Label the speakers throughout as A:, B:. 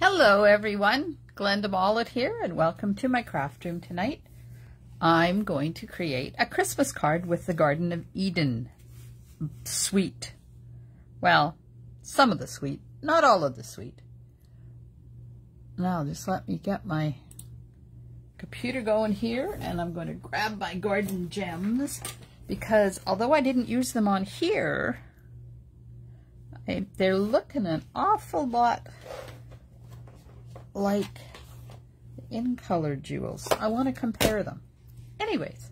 A: Hello everyone, Glenda Mollet here, and welcome to my craft room tonight. I'm going to create a Christmas card with the Garden of Eden suite. Well, some of the suite, not all of the suite. Now just let me get my computer going here, and I'm going to grab my garden gems because although I didn't use them on here, they're looking an awful lot like in color jewels. I want to compare them. Anyways,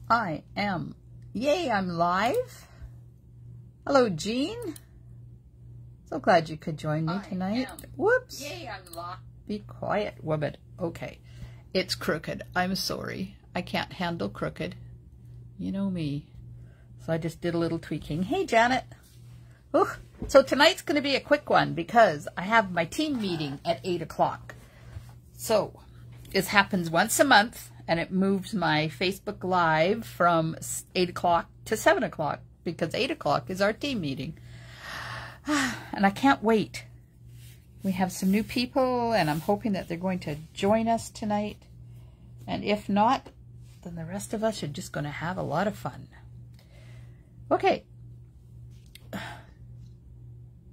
A: I'm live. Hello, Jean. So glad you could join me tonight. Whoops. Yay, I'm live. Be quiet, woman. Okay. It's crooked. I'm sorry. I can't handle crooked. You know me. So I just did a little tweaking. Hey, Janet. Ooh. So tonight's going to be a quick one because I have my team meeting at 8 o'clock. So this happens once a month, and it moves my Facebook Live from 8 o'clock to 7 o'clock because 8 o'clock is our team meeting. And I can't wait. We have some new people, and I'm hoping that they're going to join us tonight. And if not, then the rest of us are just going to have a lot of fun. Okay.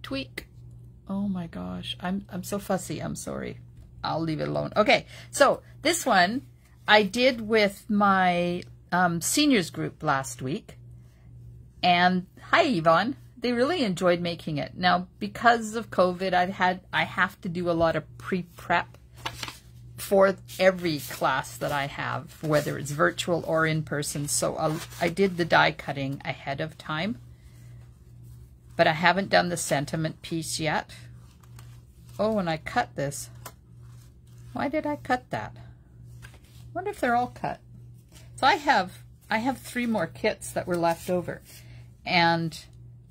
A: Tweak. Oh my gosh, I'm so fussy. I'm sorry. I'll leave it alone. Okay, so this one I did with my seniors group last week, and hi Yvonne. They really enjoyed making it. Now because of COVID, I have to do a lot of pre-prep for every class that I have, whether it's virtual or in person. So I did the die cutting ahead of time. But I haven't done the sentiment piece yet. Oh, and I cut this. Why did I cut that? I wonder if they're all cut. So I have 3 more kits that were left over. And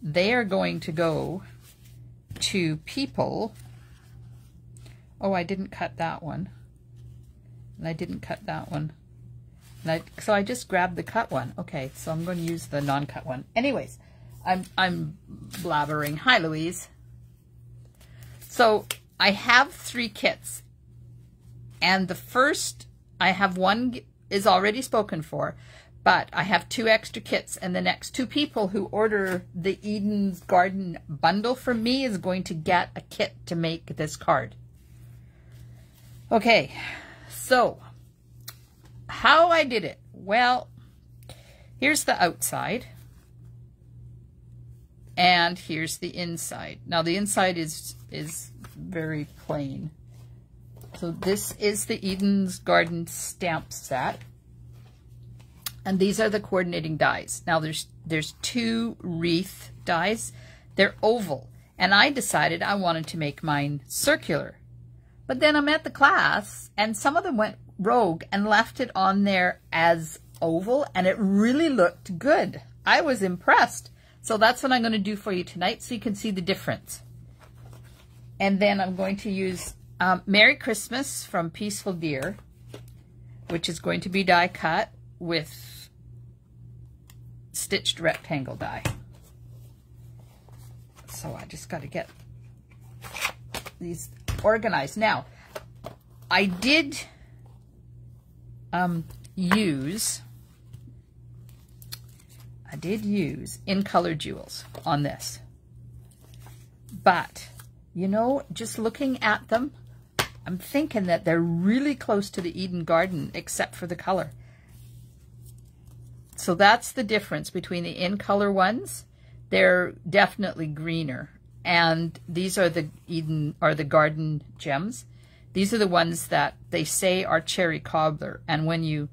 A: they are going to go to people. Oh, I didn't cut that one. And I didn't cut that one. So I just grabbed the cut one. Okay, so I'm going to use the non-cut one. Anyways. I'm blabbering. Hi, Louise. So I have 3 kits, and the first, I have 1 is already spoken for, but I have 2 extra kits, and the next 2 people who order the Eden's Garden bundle from me is going to get a kit to make this card. Okay, so how I did it. Well, here's the outside. And here's the inside. Now the inside is very plain. So this is the Eden's Garden stamp set. And these are the coordinating dies. Now there's 2 wreath dies. They're oval. And I decided I wanted to make mine circular. But then I'm at the class and some of them went rogue and left it on there as oval, and it really looked good. I was impressed. So that's what I'm going to do for you tonight so you can see the difference. And then I'm going to use Merry Christmas from Peaceful Deer, which is going to be die cut with stitched rectangle die. So I just got to get these organized. Now, I did use in color jewels on this, but you know, just looking at them, I'm thinking that they're really close to the Eden Garden except for the color. So that's the difference between the in color ones. They're definitely greener, and these are the Eden or the Garden gems. These are the ones that they say are cherry cobbler, and when you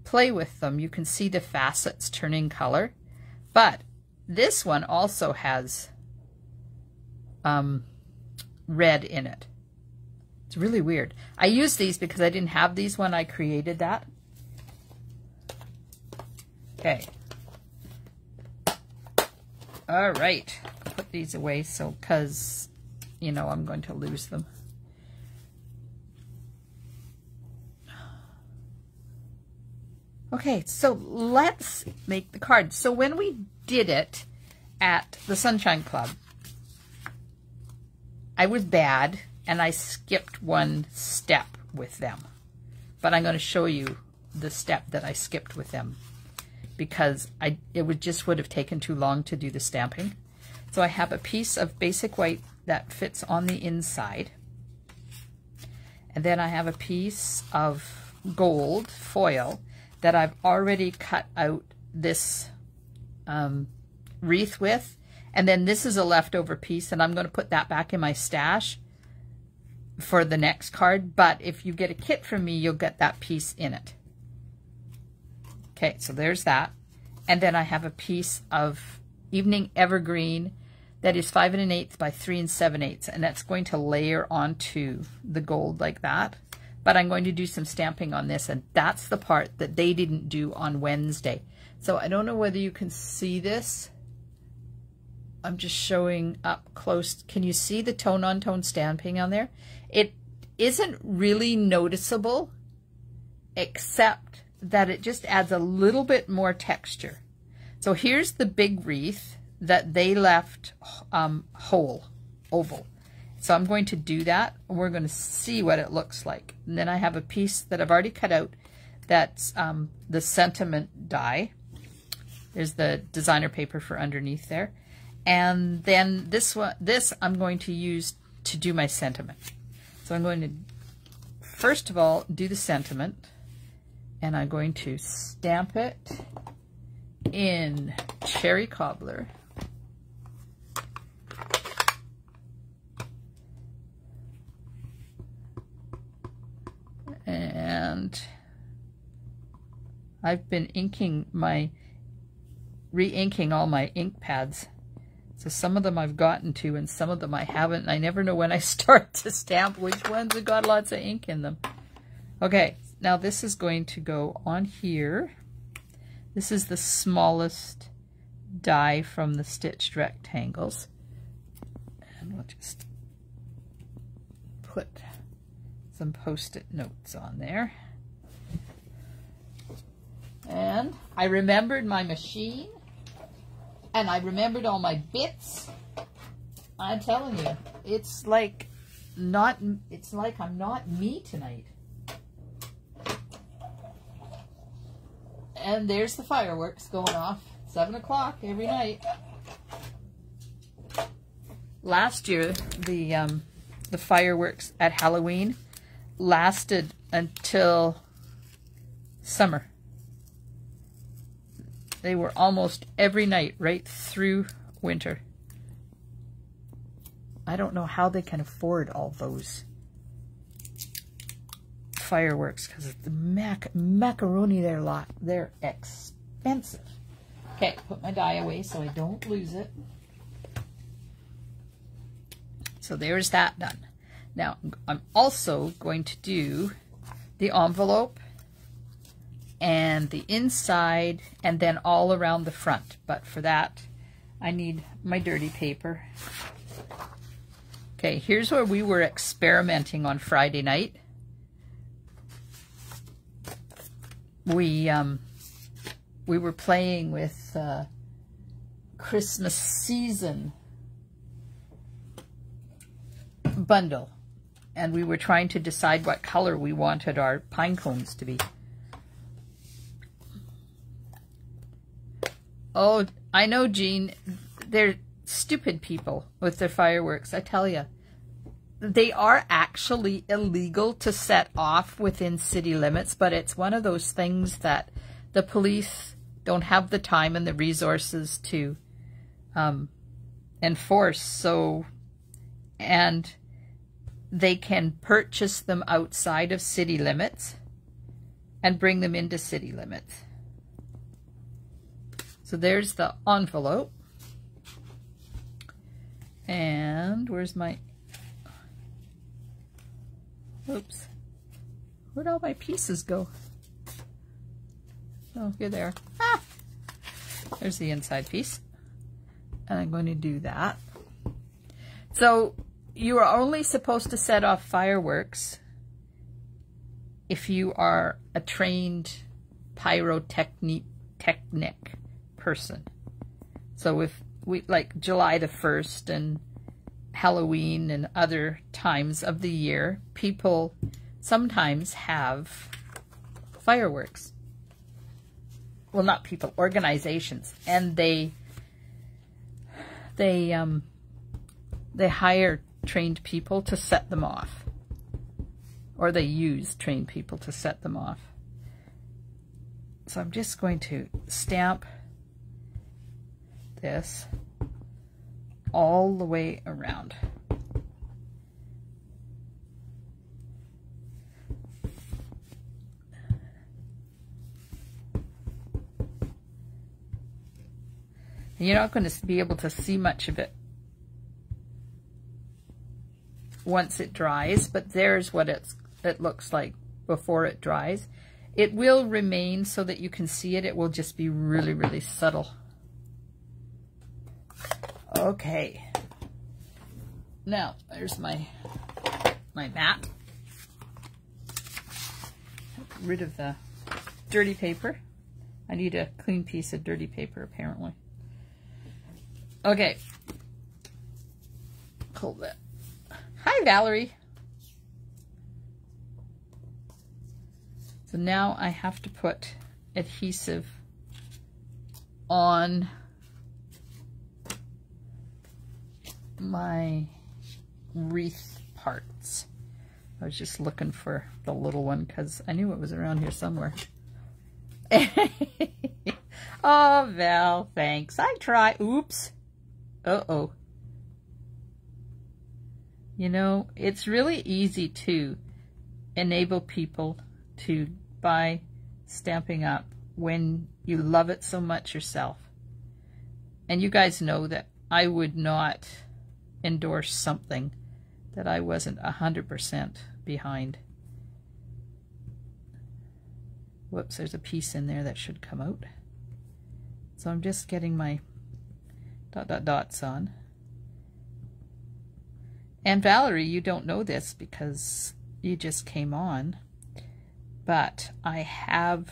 A: play with them, you can see the facets turning color. But this one also has red in it. It's really weird. I used these because I didn't have these when I created that. Okay. All right. Put these away so, because, you know, I'm going to lose them. Okay, so let's make the card. So when we did it at the Sunshine Club, I was bad and I skipped one step with them. But I'm going to show you the step that I skipped with them because it just would have taken too long to do the stamping. So I have a piece of basic white that fits on the inside. And then I have a piece of gold foil that I've already cut out this wreath with. And then this is a leftover piece, and I'm going to put that back in my stash for the next card. But if you get a kit from me, you'll get that piece in it. Okay, so there's that. And then I have a piece of Evening Evergreen that is 5 1/8 by 3 7/8, and that's going to layer onto the gold like that. But I'm going to do some stamping on this, and that's the part that they didn't do on Wednesday. So I don't know whether you can see this. I'm just showing up close. Can you see the tone-on-tone stamping on there? It isn't really noticeable, except that it just adds a little bit more texture. So here's the big wreath that they left whole, oval. So I'm going to do that, and we're going to see what it looks like. And then I have a piece that I've already cut out that's the sentiment die. There's the designer paper for underneath there. And then this I'm going to use to do my sentiment. So I'm going to, first of all, do the sentiment. And I'm going to stamp it in Cherry Cobbler. And I've been re-inking all my ink pads. So some of them I've gotten to and some of them I haven't. And I never know when I start to stamp which ones have got lots of ink in them. Okay, now this is going to go on here. This is the smallest die from the stitched rectangles. And we'll just put some post-it notes on there. And I remembered my machine. And I remembered all my bits. I'm telling you, it's like I'm not me tonight. And there's the fireworks going off, 7 o'clock every night. Last year, the fireworks at Halloween lasted until summer. They were almost every night right through winter. I don't know how they can afford all those fireworks because the macaroni they're expensive. Okay, put my die away so I don't lose it. So there's that done. Now I'm also going to do the envelope and the inside, and then all around the front. But for that, I need my dirty paper. Okay, here's where we were experimenting on Friday night. We were playing with Christmas season bundle, and we were trying to decide what color we wanted our pine cones to be. Oh, I know, Jean. They're stupid people with their fireworks, I tell you. They are actually illegal to set off within city limits, but it's one of those things that the police don't have the time and the resources to enforce. So, and they can purchase them outside of city limits and bring them into city limits. So there's the envelope. And where's my... Oops. Where'd all my pieces go? Oh, here they are. Ah! There's the inside piece. And I'm going to do that. So you are only supposed to set off fireworks if you are a trained pyrotechnic person. So if we, like July the 1st and Halloween and other times of the year, people sometimes have fireworks. Well, not people, organizations, and they hire trained people to set them off, or they use trained people to set them off. So I'm just going to stamp this all the way around. You're not going to be able to see much of it once it dries, but there's what it looks like before it dries. It will remain so that you can see it. It will just be really, really subtle. Okay. Now, there's my mat. Get rid of the dirty paper. I need a clean piece of dirty paper, apparently. Okay. Hold that. Hi, Valerie. So now I have to put adhesive on my wreath parts. I was just looking for the little one because I knew it was around here somewhere. Oh, Val, thanks. I try. Oops. Uh-oh. You know, it's really easy to enable people to buy Stampin' Up! When you love it so much yourself. And you guys know that I would not endorse something that I wasn't 100% behind. Whoops, there's a piece in there that should come out. So I'm just getting my dots on. And Valerie, you don't know this because you just came on, but I have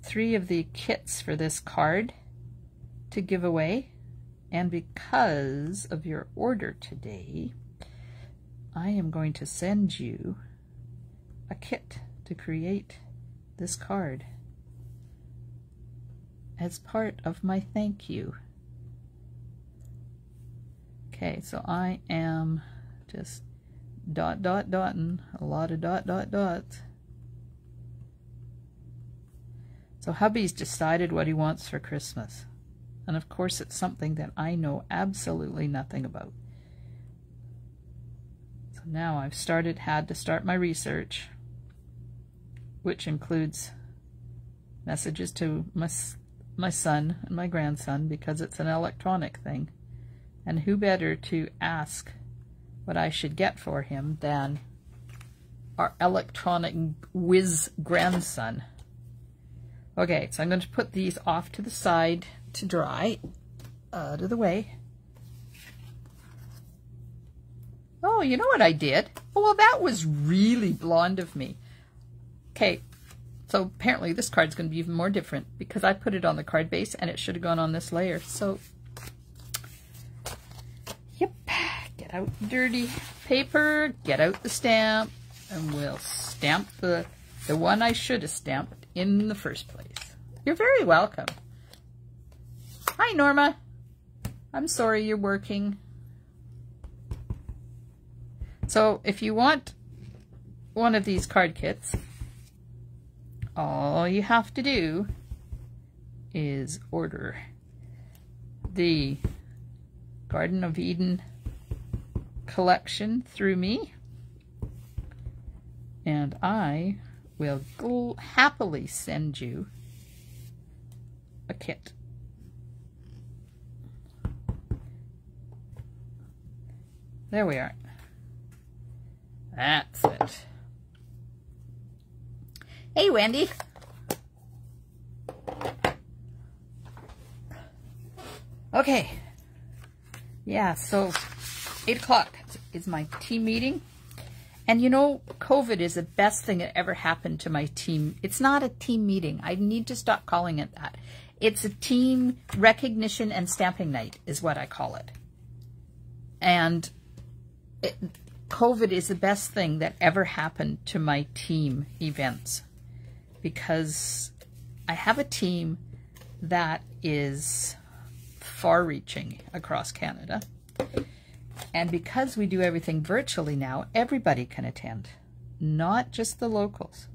A: 3 of the kits for this card to give away. And because of your order today, I am going to send you a kit to create this card as part of my thank you. Okay, so I am just dotting, a lot of dots. So hubby's decided what he wants for Christmas. And of course it's something that I know absolutely nothing about. So now I've had to start my research, which includes messages to my son and my grandson, because it's an electronic thing. And who better to ask what I should get for him than our electronic whiz grandson. Okay, so I'm going to put these off to the side to dry, out of the way. Oh, you know what I did? Oh, well, that was really blonde of me. Okay, so apparently this card's going to be even more different because I put it on the card base and it should have gone on this layer. So, yep, get out the dirty paper, get out the stamp, and we'll stamp the one I should have stamped in the first place. You're very welcome. Hi, Norma. I'm sorry you're working. So if you want one of these card kits, all you have to do is order the Garden of Eden collection through me, and I will happily send you a kit. There we are. That's it. Hey, Wendy. Okay. Yeah, so 8 o'clock is my team meeting. And you know, COVID is the best thing that ever happened to my team. It's not a team meeting. I need to stop calling it that. It's a team recognition and stamping night is what I call it. And COVID is the best thing that ever happened to my team events, because I have a team that is far-reaching across Canada. And because we do everything virtually now, everybody can attend, not just the locals.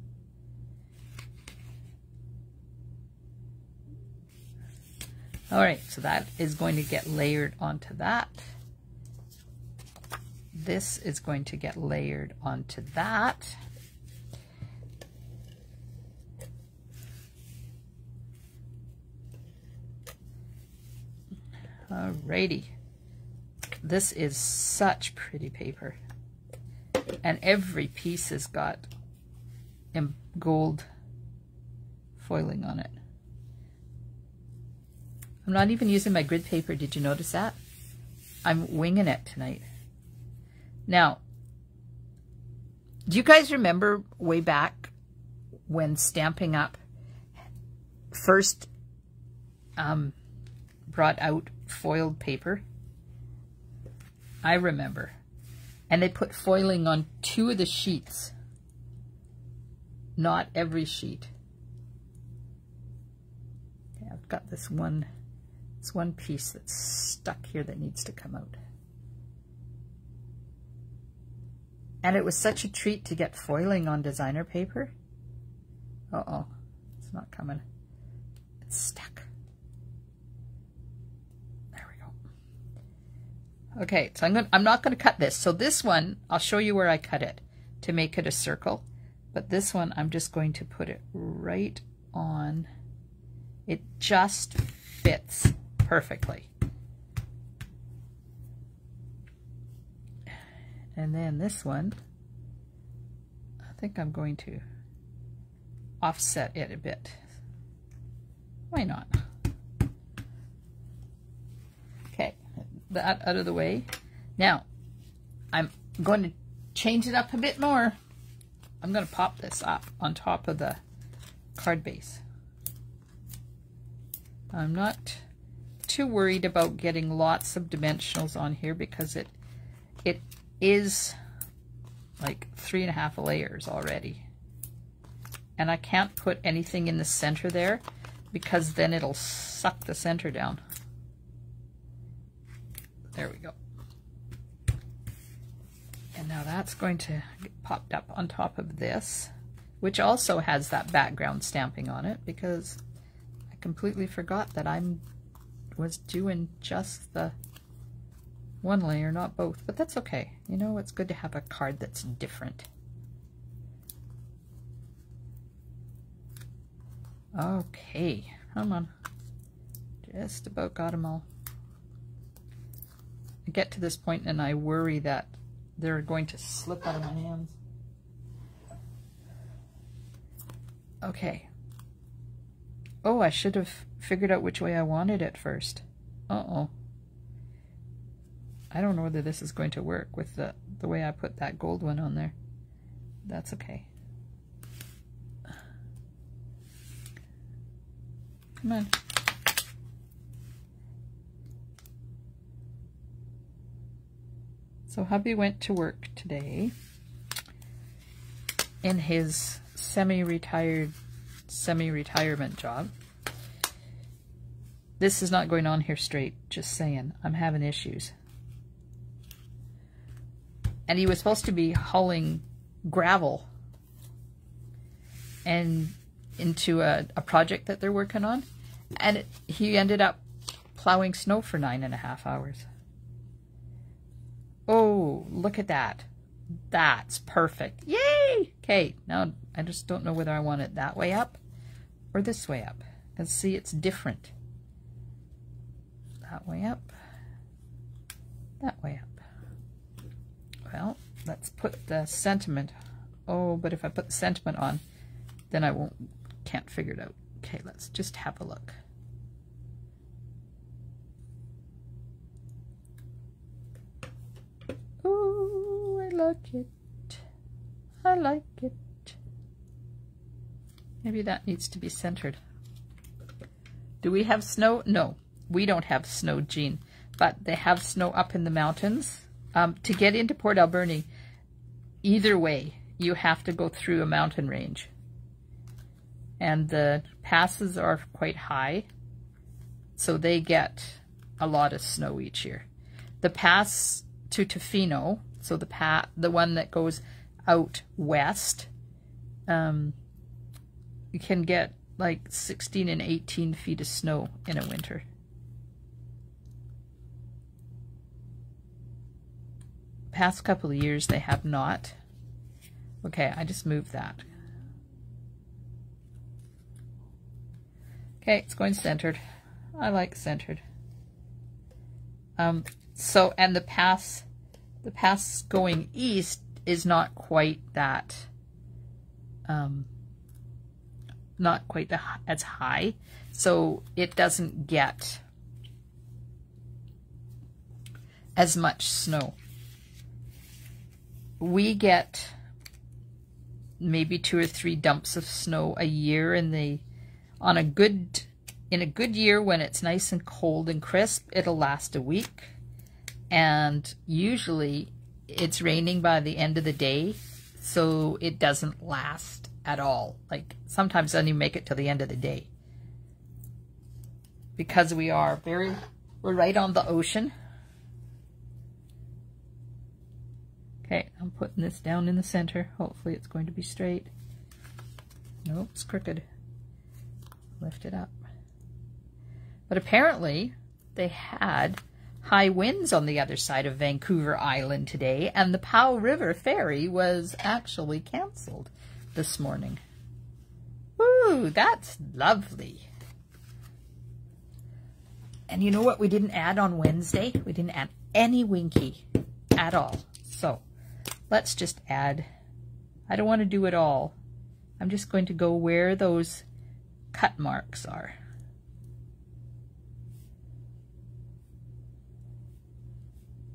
A: All right, so that is going to get layered onto that. This is going to get layered onto that. Alrighty. This is such pretty paper. And every piece has got gold foiling on it. I'm not even using my grid paper. Did you notice that? I'm winging it tonight. Now, do you guys remember way back when Stampin' Up! First brought out foiled paper? I remember. And they put foiling on 2 of the sheets, not every sheet. Okay, I've got this one piece that's stuck here that needs to come out. And it was such a treat to get foiling on designer paper. Uh-oh, it's not coming. It's stuck. There we go. Okay, so I'm not going to cut this. So this one, I'll show you where I cut it to make it a circle. But this one, I'm just going to put it right on. It just fits perfectly. And then this one, I think I'm going to offset it a bit. Why not? Okay, that out of the way. Now, I'm going to change it up a bit more. I'm going to pop this up on top of the card base. I'm not too worried about getting lots of dimensionals on here because it is like 3.5 layers already. And I can't put anything in the center there because then it'll suck the center down. There we go. And now that's going to get popped up on top of this, which also has that background stamping on it, because I completely forgot that I was doing just the one layer, not both, but that's okay. You know, it's good to have a card that's different. Okay, come on. Just about got them all. I get to this point and I worry that they're going to slip out of my hands. Okay. Oh, I should have figured out which way I wanted it first. Uh-oh. I don't know whether this is going to work with the way I put that gold one on there. That's okay. Come on. So hubby went to work today in his semi-retirement job. This is not going on here straight, just saying. I'm having issues. And he was supposed to be hauling gravel and into a project that they're working on, and he ended up plowing snow for 9.5 hours. Oh, look at that. That's perfect. Yay! Okay, now I just don't know whether I want it that way up or this way up. Because see, it's different. That way up. That way up. Well, let's put the sentiment. Oh, but if I put the sentiment on, then I can't figure it out. Okay, let's just have a look. Oh, I like it. I like it. Maybe that needs to be centered. Do we have snow? No, we don't have snow, Jean. but they have snow up in the mountains. To get into Port Alberni, either way, you have to go through a mountain range. And the passes are quite high, so they get a lot of snow each year. The pass to Tofino, so the one that goes out west, you can get like 16 and 18 feet of snow in a winter. Past couple of years they have not. Okay, I just moved that. Okay, it's going centered. I like centered. So, and the pass going east is not quite that, as high, so it doesn't get as much snow. We get maybe 2 or 3 dumps of snow a year in a good year when it's nice and cold and crisp. It'll last a week, and usually it's raining by the end of the day, so it doesn't last at all. Like sometimes it doesn't even make it till the end of the day, because we're right on the ocean. Okay, I'm putting this down in the center. Hopefully it's going to be straight. Nope, it's crooked. Lift it up. But apparently they had high winds on the other side of Vancouver Island today, and the Powell River ferry was actually canceled this morning. Woo, that's lovely. And you know what we didn't add on Wednesday? We didn't add any Winky at all. So let's just add. I don't want to do it all. I'm just going to go where those cut marks are.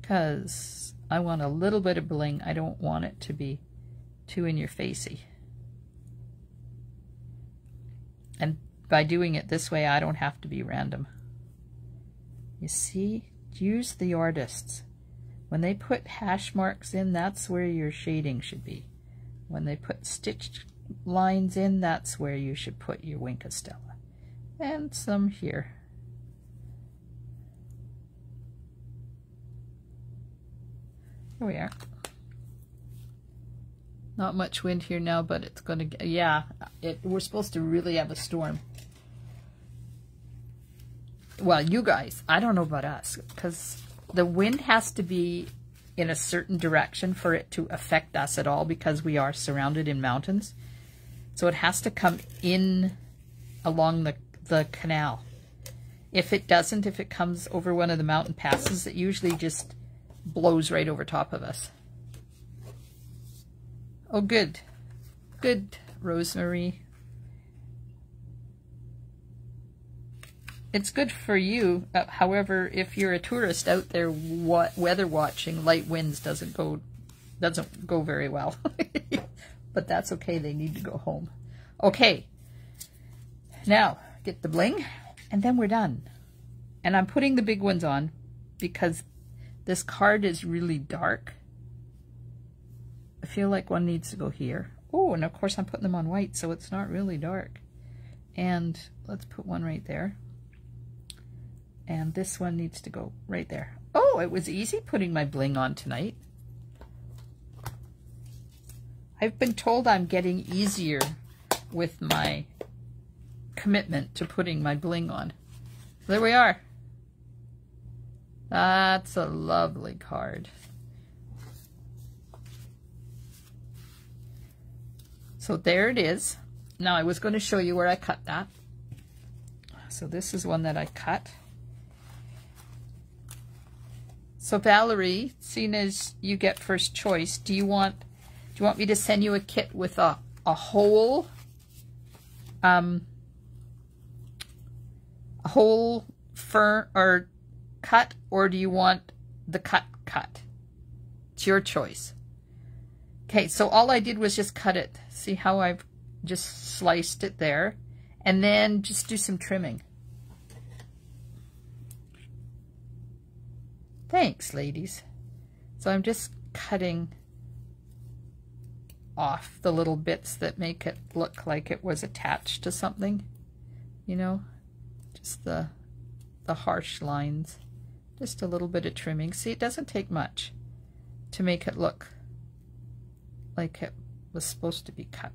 A: Because I want a little bit of bling. I don't want it to be too in your facey. And by doing it this way, I don't have to be random. You see, use the artists. When they put hash marks in, that's where your shading should be. When they put stitched lines in, that's where you should put your Wink of Stella. And some here. Here we are. Not much wind here now, but it's going to, yeah, we're supposed to really have a storm. Well, you guys, I don't know about us, because the wind has to be in a certain direction for it to affect us at all, because we are surrounded in mountains. So it has to come in along the canal. If it doesn't, if it comes over one of the mountain passes, it usually just blows right over top of us. Oh, good. Good, Rosemary. It's good for you. However, if you're a tourist out there weather watching, light winds doesn't go very well. But that's okay. They need to go home. Okay. Now, get the bling, and then we're done. And I'm putting the big ones on because this card is really dark. I feel like one needs to go here. Oh, and of course I'm putting them on white, so it's not really dark. And let's put one right there. And this one needs to go right there. Oh, it was easy putting my bling on tonight. I've been told I'm getting easier with my commitment to putting my bling on. There we are. That's a lovely card. So there it is. Now I was going to show you where I cut that. So this is one that I cut. So Valerie, seeing as you get first choice, do you want me to send you a kit with a whole fern or cut, or do you want the cut? It's your choice. Okay, so all I did was just cut it. See how I've just sliced it there, and then just do some trimming. Thanks, ladies. So I'm just cutting off the little bits that make it look like it was attached to something, you know, just the harsh lines. Just a little bit of trimming. See, it doesn't take much to make it look like it was supposed to be cut.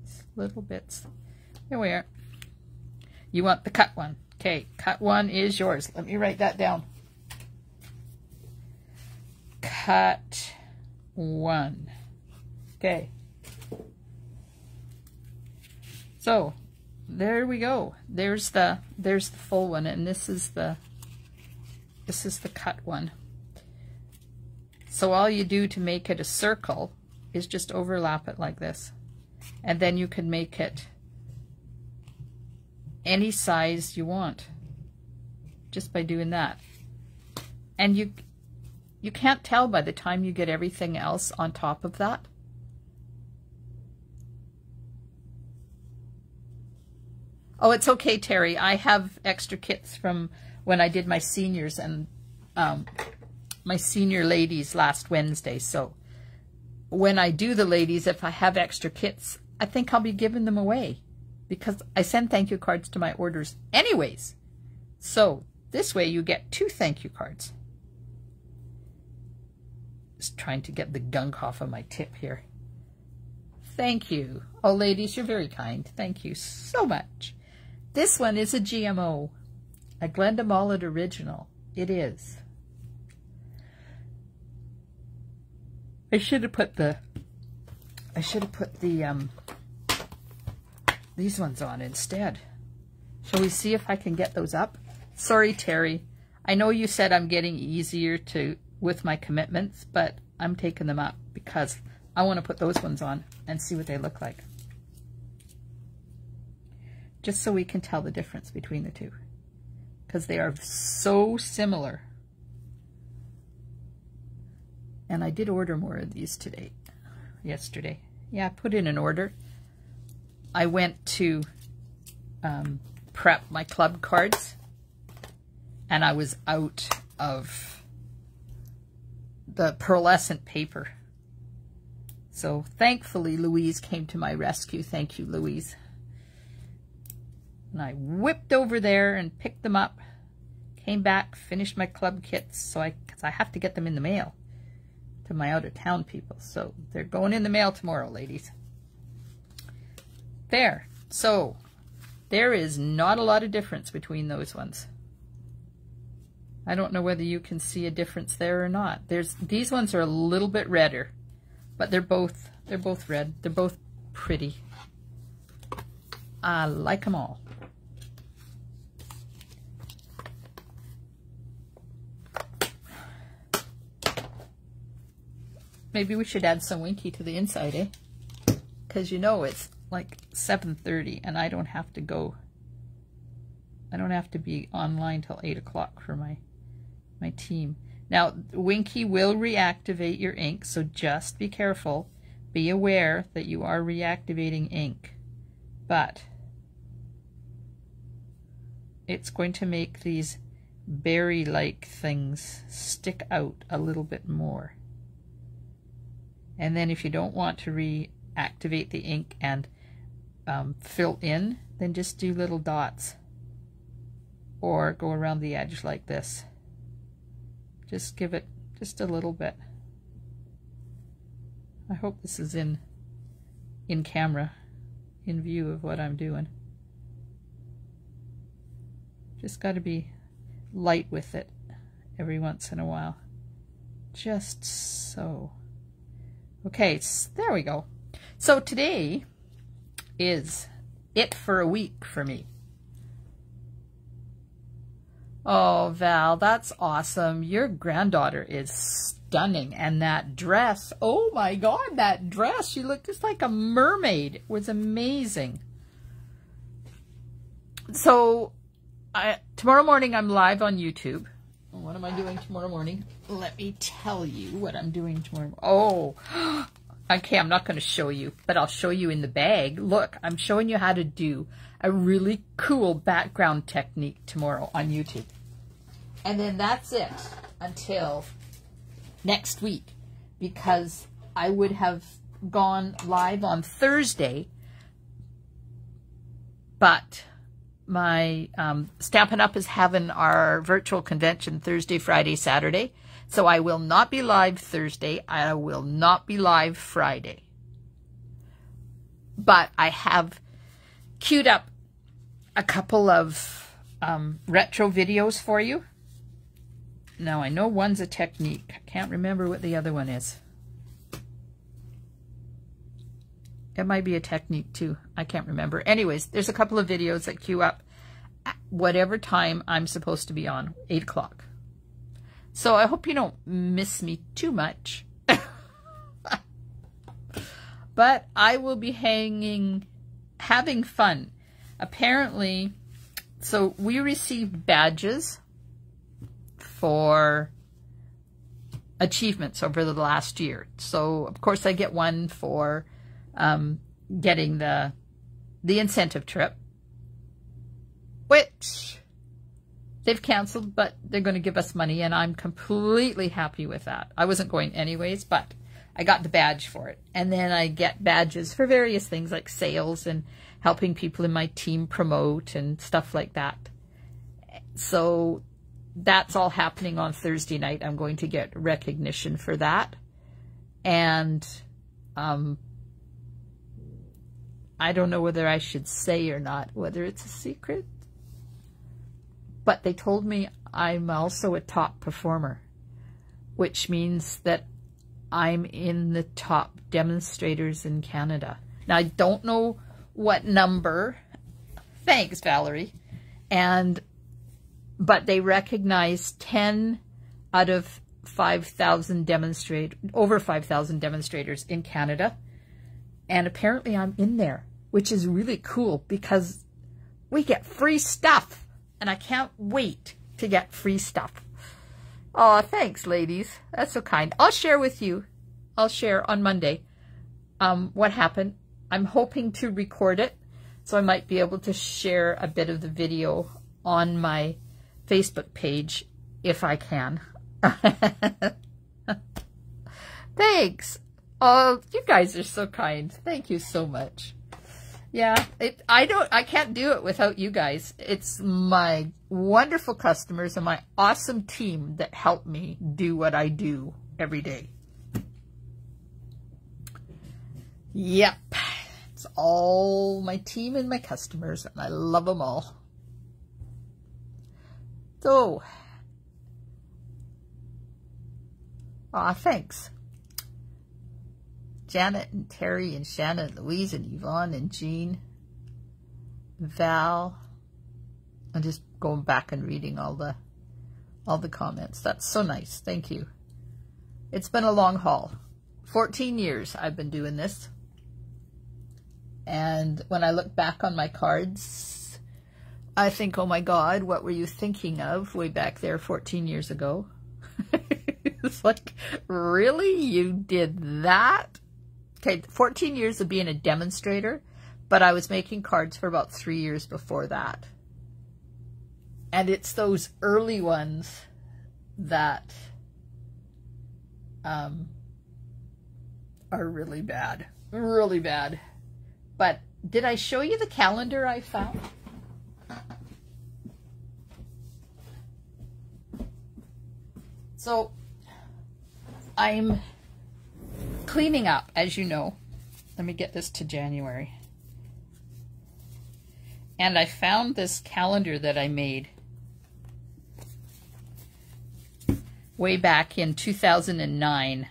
A: Just little bits. There we are. You want the cut one. Okay, cut one is yours. Let me write that down. Cut one. Okay. So there we go. There's the full one, and this is the cut one. So all you do to make it a circle is just overlap it like this, and then you can make it any size you want just by doing that. And you can't tell by the time you get everything else on top of that. Oh, it's okay, Terry. I have extra kits from when I did my seniors and my senior ladies last Wednesday. So when I do the ladies, if I have extra kits, I think I'll be giving them away because I send thank you cards to my orders anyways. So this way you get 2 thank you cards. Just trying to get the gunk off of my tip here. Thank you. Oh, ladies, you're very kind. Thank you so much. This one is a GMO, a Glenda Mollet original. It is. I should have put these ones on instead. Shall we see if I can get those up? Sorry, Terry. I know you said I'm getting easier with my commitments, but I'm taking them up because I want to put those ones on and see what they look like. Just so we can tell the difference between the two, because they are so similar. And I did order more of these yesterday. Yeah, I put in an order. I went to prep my club cards, and I was out of the pearlescent paper. So thankfully Louise came to my rescue. Thank you, Louise. And I whipped over there and picked them up, came back, finished my club kits, because I have to get them in the mail to my out-of-town people. So they're going in the mail tomorrow, ladies. There. So there is not a lot of difference between those ones. I don't know whether you can see a difference there or not. These ones are a little bit redder, but they're both red. They're both pretty. I like them all. Maybe we should add some Winky to the inside, eh? Because you know it's like 7:30 and I don't have to go. I don't have to be online till 8 o'clock for my team. Now, Winky will reactivate your ink, so just be careful. Be aware that you are reactivating ink. But it's going to make these berry-like things stick out a little bit more. And then if you don't want to reactivate the ink and fill in, then just do little dots. Or go around the edge like this. Just give it just a little bit. I hope this is in camera, in view of what I'm doing. Just got to be light with it every once in a while. Just so. Okay, there we go. So today is it for a week for me. Oh, Val, that's awesome. Your granddaughter is stunning. And that dress, oh my God, that dress. She looked just like a mermaid. It was amazing. So tomorrow morning I'm live on YouTube. What am I doing tomorrow morning? Let me tell you what I'm doing tomorrow. Oh, okay, I'm not going to show you, but I'll show you in the bag. Look, I'm showing you how to do a really cool background technique tomorrow on YouTube. And then that's it until next week, because I would have gone live on Thursday, but my Stampin' Up! Is having our virtual convention Thursday, Friday, Saturday. So I will not be live Thursday. I will not be live Friday. But I have queued up a couple of retro videos for you. Now, I know one's a technique. I can't remember what the other one is. It might be a technique too. I can't remember. Anyways, there's a couple of videos that queue up at whatever time I'm supposed to be on, 8 o'clock. So I hope you don't miss me too much. But I will be having fun. Apparently, so we received badges for achievements over the last year. So, of course, I get one for getting the incentive trip, which they've canceled, but they're going to give us money, and I'm completely happy with that. I wasn't going anyways, but I got the badge for it. And then I get badges for various things like sales and helping people in my team promote and stuff like that. So that's all happening on Thursday night. I'm going to get recognition for that. And I don't know whether I should say or not, whether it's a secret. But they told me I'm also a top performer, which means that I'm in the top demonstrators in Canada. Now, I don't know what number. Thanks, Valerie. But they recognize 10 out of 5,000 over 5,000 demonstrators in Canada. And apparently I'm in there, which is really cool because we get free stuff. And I can't wait to get free stuff. Oh, thanks, ladies. That's so kind. I'll share with you. I'll share on Monday what happened. I'm hoping to record it, so I might be able to share a bit of the video on my Facebook page if I can. Thanks. Oh, you guys are so kind. Thank you so much. Yeah, I can't do it without you guys. It's my wonderful customers and my awesome team that help me do what I do every day. Yep. It's all my team and my customers, and I love them all. So, thanks. Janet and Terry and Shannon and Louise and Yvonne and Jean, Val. I'm just going back and reading all the comments. That's so nice. Thank you. It's been a long haul. 14 years I've been doing this. And when I look back on my cards, I think, oh my God, what were you thinking of way back there 14 years ago? It's like, really? You did that? Okay, 14 years of being a demonstrator, but I was making cards for about 3 years before that. And it's those early ones that are really bad. Really bad. But did I show you the calendar I found? So I'm cleaning up, as you know. Let me get this to January. And I found this calendar that I made way back in 2009.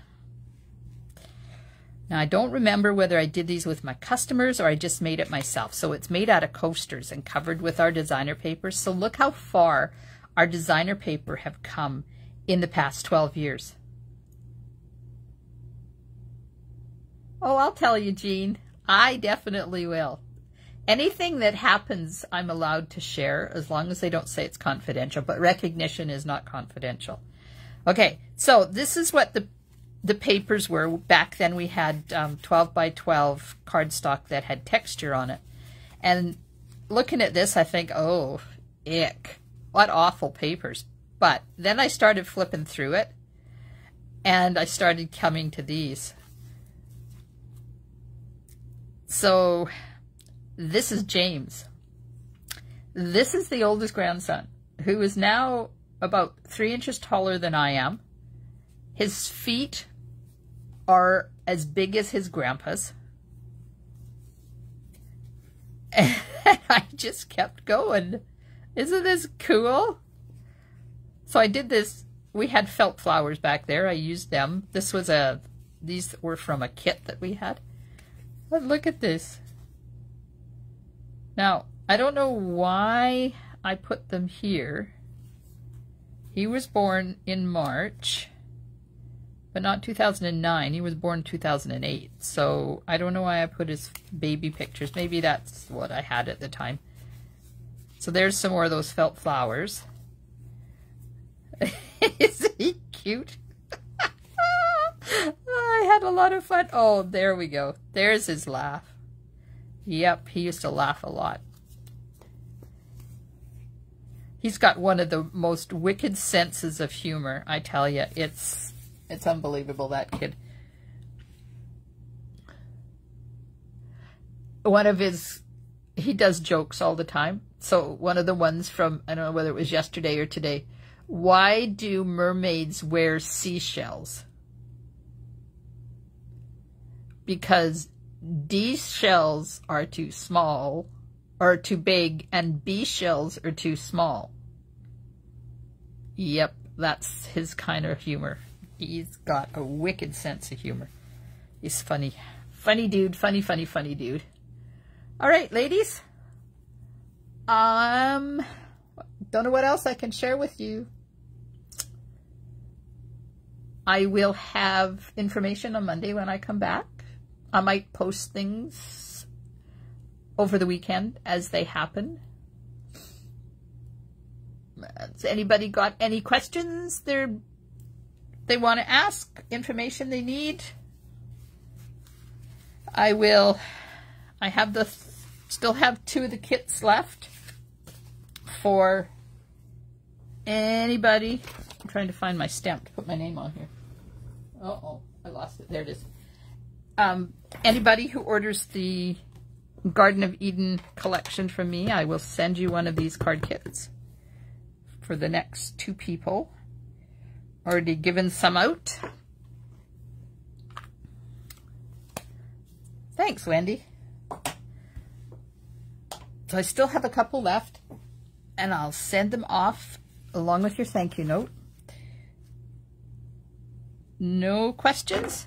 A: Now, I don't remember whether I did these with my customers or I just made it myself. So it's made out of coasters and covered with our designer paper. So look how far our designer paper have come in the past 12 years. Oh, I'll tell you, Jean. I definitely will. Anything that happens, I'm allowed to share as long as they don't say it's confidential. But recognition is not confidential. Okay, so this is what the papers were. Back then we had 12 by 12 cardstock that had texture on it. And looking at this, I think, oh, ick. What awful papers. But then I started flipping through it, and I started coming to these. So this is James. This is the oldest grandson, who is now about 3 inches taller than I am. His feet are as big as his grandpa's. And I just kept going. Isn't this cool? So I did this. We had felt flowers back there. I used them. These were from a kit that we had. But look at this. Now, I don't know why I put them here. He was born in March, but not 2009. He was born 2008. So I don't know why I put his baby pictures. Maybe that's what I had at the time. So there's some more of those felt flowers. Is he cute? I had a lot of fun. Oh, there we go. There's his laugh. Yep, he used to laugh a lot. He's got one of the most wicked senses of humor, I tell you. It's unbelievable, that kid. He does jokes all the time. So one of the ones from, I don't know whether it was yesterday or today, why do mermaids wear seashells? Because D shells are too small, or too big, and B shells are too small. Yep, that's his kind of humor. He's got a wicked sense of humor. He's funny. Funny dude, funny dude. All right, ladies. Don't know what else I can share with you. I will have information on Monday when I come back. I might post things over the weekend as they happen. Has anybody got any questions they want to ask? Information they need? I still have 2 of the kits left for anybody. I'm trying to find my stamp to put my name on here. Uh-oh, I lost it. There it is. Anybody who orders the Garden of Eden collection from me, I will send you one of these card kits for the next 2 people. Already given some out. Thanks, Wendy. So I still have a couple left, and I'll send them off along with your thank you note. No questions?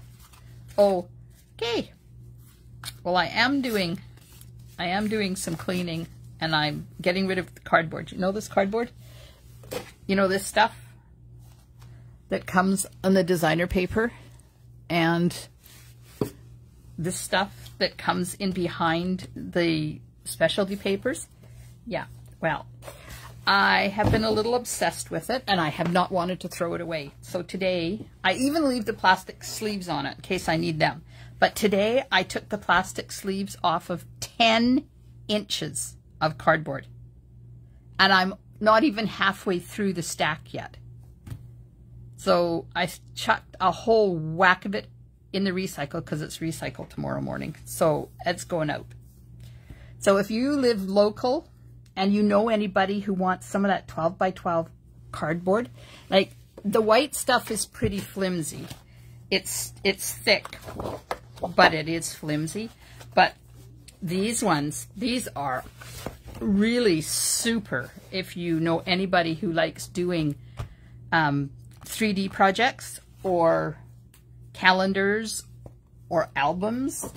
A: Okay. Well, I am doing some cleaning, and I'm getting rid of the cardboard. You know this cardboard? You know this stuff that comes on the designer paper, and this stuff that comes in behind the specialty papers? Yeah, well, I have been a little obsessed with it, and I have not wanted to throw it away. So today, I even leave the plastic sleeves on it in case I need them. But today, I took the plastic sleeves off of 10 inches of cardboard. And I'm not even halfway through the stack yet. So I chucked a whole whack of it in the recycle because it's recycled tomorrow morning. So it's going out. So if you live local and you know anybody who wants some of that 12 by 12 cardboard, like the white stuff is pretty flimsy. It's thick, but it is flimsy. But these ones, these are really super if you know anybody who likes doing 3D projects or calendars or albums.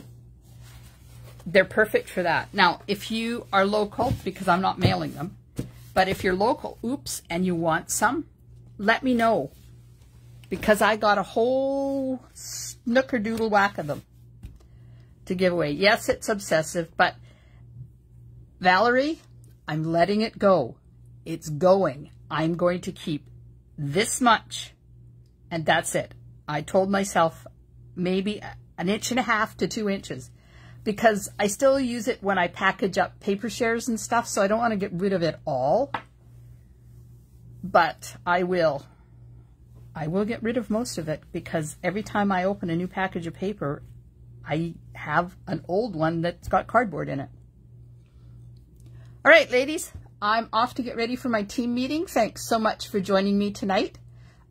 A: They're perfect for that. Now, if you are local, because I'm not mailing them, but if you're local, oops, and you want some, let me know, because I got a whole snooker-doodle whack of them to give away. Yes, it's obsessive, but Valerie, I'm letting it go. It's going. I'm going to keep this much, and that's it. I told myself maybe 1.5 to 2 inches, because I still use it when I package up paper shares and stuff, so I don't want to get rid of it all. but I will get rid of most of it, because every time I open a new package of paper, I have an old one that's got cardboard in it. All right, ladies, I'm off to get ready for my team meeting. Thanks so much for joining me tonight.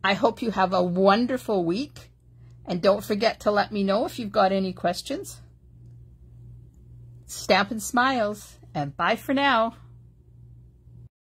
A: I hope you have a wonderful week. And don't forget to let me know if you've got any questions. Stampin' Smiles, and bye for now.